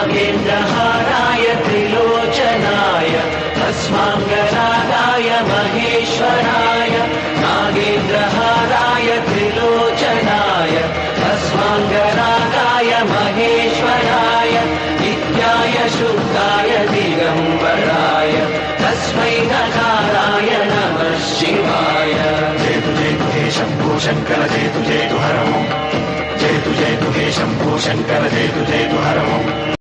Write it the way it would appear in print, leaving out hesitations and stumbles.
नागेन्द्रहाराय त्रिलोचनाय भस्माङ्गरागाय महेश्वराय नागेन्द्रहाराय त्रिलोचनाय भस्माङ्गरागाय महेश्वराय नित्याय शुद्धाय दिगम्बराय तस्मै नकाराय नमः शिवाय। जयतु जयतु हे शम्भो शङ्कर जयतु जयतु हर ओम् जयतु जयतु हे शम्भो शङ्कर जयतु जयतु हर ओम्।